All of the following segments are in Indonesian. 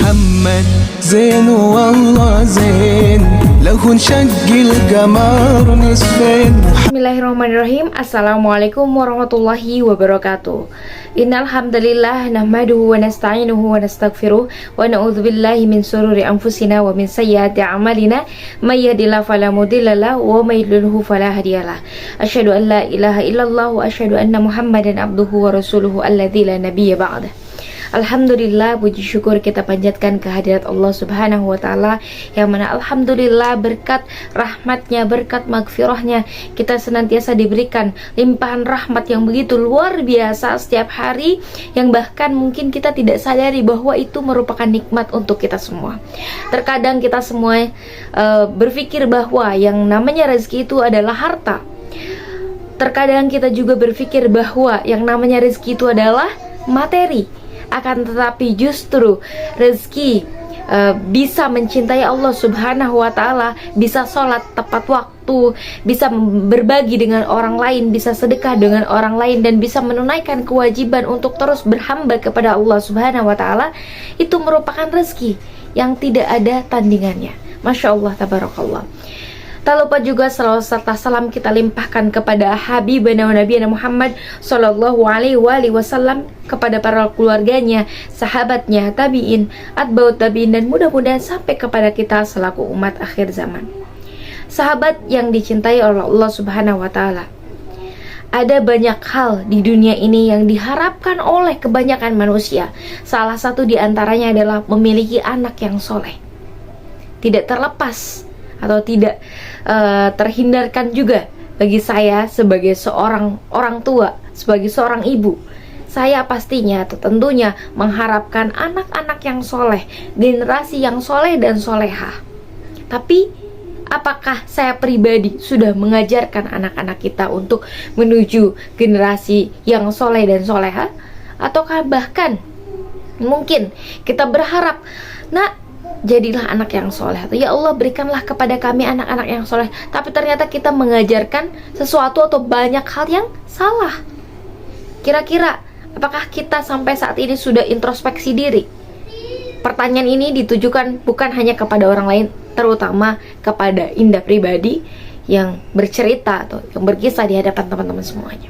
محمد زين والله زين له نشق القمر نصفين. Bismillahirrahmanirrahim. Assalamualaikum warahmatullahi wabarakatuh. Innal hamdalillah nahmaduhu wa nasta'inuhu wa nastaghfiruh wa na'udzubillahi min sururi anfusina wa min sayyiati a'malina may yahdihillahu fala mudhillalah wa may yudhlilhu fala hadiyalah. Asyhadu an la ilaha illallah wa asyhadu anna Muhammadan abduhu wa rasuluhu alladzi la nabiyya ba'dah. Alhamdulillah, puji syukur kita panjatkan kehadirat Allah Subhanahu wa Ta'ala, yang mana alhamdulillah berkat rahmatnya, berkat magfirahnya, kita senantiasa diberikan limpahan rahmat yang begitu luar biasa setiap hari, yang bahkan mungkin kita tidak sadari bahwa itu merupakan nikmat untuk kita semua. Terkadang kita semua berpikir bahwa yang namanya rezeki itu adalah harta. Terkadang kita juga berpikir bahwa yang namanya rezeki itu adalah materi. Akan tetapi justru rezeki bisa mencintai Allah Subhanahu wa Ta'ala, bisa sholat tepat waktu, bisa berbagi dengan orang lain, bisa sedekah dengan orang lain, dan bisa menunaikan kewajiban untuk terus berhamba kepada Allah Subhanahu wa Ta'ala, itu merupakan rezeki yang tidak ada tandingannya. Masya Allah, tabarakallah. Tak lupa juga salawat serta salam kita limpahkan kepada Habibana wa Nabiyana Muhammad Sallallahu alaihi wasallam, kepada para keluarganya, sahabatnya, tabi'in, atba'ut tabi'in, dan mudah-mudahan sampai kepada kita selaku umat akhir zaman. Sahabat yang dicintai oleh Allah Subhanahu wa Ta'ala, ada banyak hal di dunia ini yang diharapkan oleh kebanyakan manusia. Salah satu di antaranya adalah memiliki anak yang soleh. Tidak terlepas atau tidak terhindarkan juga bagi saya sebagai seorang orang tua, sebagai seorang ibu. Saya pastinya atau tentunya mengharapkan anak-anak yang soleh, generasi yang soleh dan solehah. Tapi apakah saya pribadi sudah mengajarkan anak-anak kita untuk menuju generasi yang soleh dan solehah? Ataukah bahkan mungkin kita berharap, nak, jadilah anak yang soleh, atau ya Allah berikanlah kepada kami anak-anak yang soleh, tapi ternyata kita mengajarkan sesuatu atau banyak hal yang salah. Kira-kira apakah kita sampai saat ini sudah introspeksi diri? Pertanyaan ini ditujukan bukan hanya kepada orang lain, terutama kepada Indah pribadi yang bercerita atau yang berkisah di hadapan teman-teman semuanya.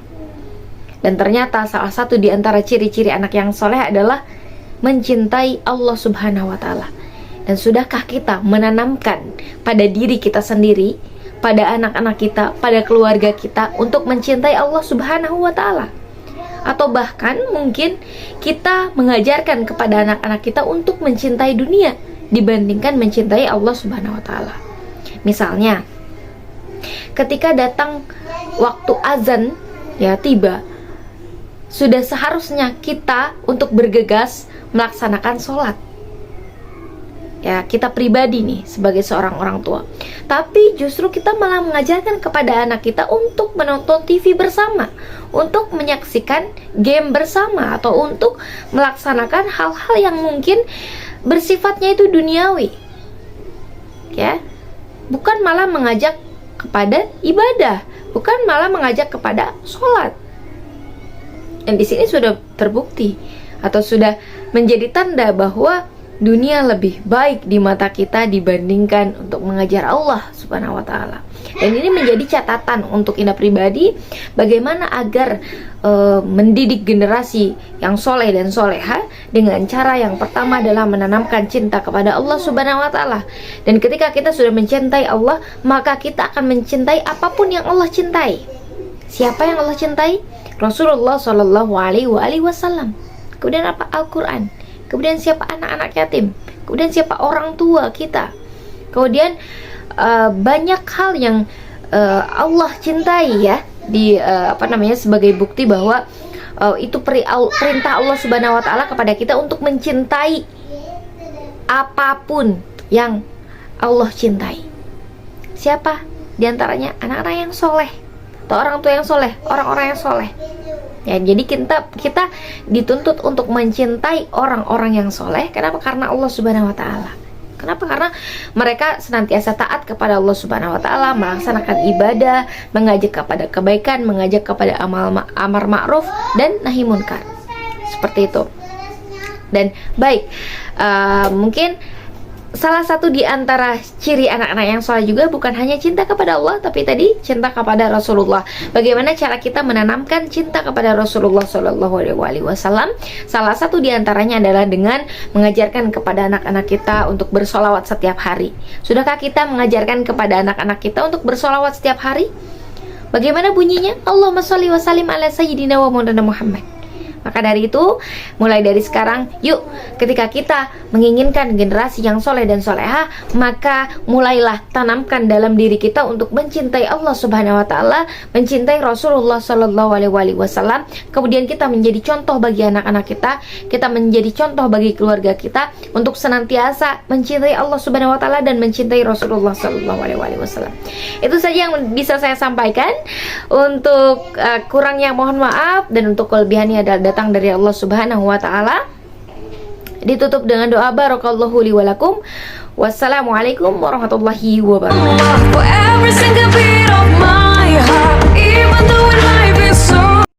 Dan ternyata salah satu di antara ciri-ciri anak yang soleh adalah mencintai Allah Subhanahu wa Ta'ala. Dan sudahkah kita menanamkan pada diri kita sendiri, pada anak-anak kita, pada keluarga kita untuk mencintai Allah Subhanahu wa Ta'ala? Atau bahkan mungkin kita mengajarkan kepada anak-anak kita untuk mencintai dunia dibandingkan mencintai Allah Subhanahu wa Ta'ala. Misalnya, ketika datang waktu azan ya tiba, sudah seharusnya kita untuk bergegas melaksanakan sholat. Ya, kita pribadi nih sebagai seorang orang tua. Tapi justru kita malah mengajarkan kepada anak kita untuk menonton TV bersama, untuk menyaksikan game bersama, atau untuk melaksanakan hal-hal yang mungkin bersifatnya itu duniawi. Ya, bukan malah mengajak kepada ibadah, bukan malah mengajak kepada sholat. Dan di sini sudah terbukti atau sudah menjadi tanda bahwa dunia lebih baik di mata kita dibandingkan untuk mengajar Allah Subhanahu wa Ta'ala. Dan ini menjadi catatan untuk Indah pribadi, bagaimana agar mendidik generasi yang soleh dan soleha dengan cara yang pertama adalah menanamkan cinta kepada Allah Subhanahu wa Ta'ala. Dan ketika kita sudah mencintai Allah, maka kita akan mencintai apapun yang Allah cintai. Siapa yang Allah cintai? Rasulullah Shallallahu alaihi wasallam. Kemudian apa? Al-Quran. Kemudian siapa? Anak-anak yatim. Kemudian siapa? Orang tua kita. Kemudian banyak hal yang Allah cintai ya, di sebagai bukti bahwa itu perintah Allah Subhanahu wa Ta'ala kepada kita untuk mencintai apapun yang Allah cintai. Siapa? Di antaranya anak-anak yang soleh, atau orang tua yang soleh, orang-orang yang soleh. Ya, jadi kita dituntut untuk mencintai orang-orang yang soleh. Kenapa? Karena Allah Subhanahu wa Ta'ala. Kenapa? Karena mereka senantiasa taat kepada Allah Subhanahu wa Ta'ala, melaksanakan ibadah, mengajak kepada kebaikan, mengajak kepada amar ma'ruf dan nahi munkar. Seperti itu. dan baik. Mungkin salah satu di antara ciri anak-anak yang soleh juga bukan hanya cinta kepada Allah, tapi tadi cinta kepada Rasulullah. Bagaimana cara kita menanamkan cinta kepada Rasulullah Shallallahu Alaihi Wasallam? Salah satu di antaranya adalah dengan mengajarkan kepada anak-anak kita untuk bersolawat setiap hari. Sudahkah kita mengajarkan kepada anak-anak kita untuk bersolawat setiap hari? Bagaimana bunyinya? Allahumma sholli wa sallim ala sayyidina wa maulana Muhammad. Maka dari itu, mulai dari sekarang, yuk, ketika kita menginginkan generasi yang soleh dan soleha, maka mulailah tanamkan dalam diri kita untuk mencintai Allah Subhanahu Wa Taala, mencintai Rasulullah Shallallahu Alaihi Wasallam. Kemudian kita menjadi contoh bagi anak-anak kita menjadi contoh bagi keluarga kita untuk senantiasa mencintai Allah Subhanahu Wa Taala dan mencintai Rasulullah Shallallahu Alaihi Wasallam. Itu saja yang bisa saya sampaikan. Untuk kurangnya mohon maaf, dan untuk kelebihannya adalah datang dari Allah Subhanahu wa taala. Ditutup dengan doa barakallahu li wa lakum. Wassalamualaikum warahmatullahi wabarakatuh.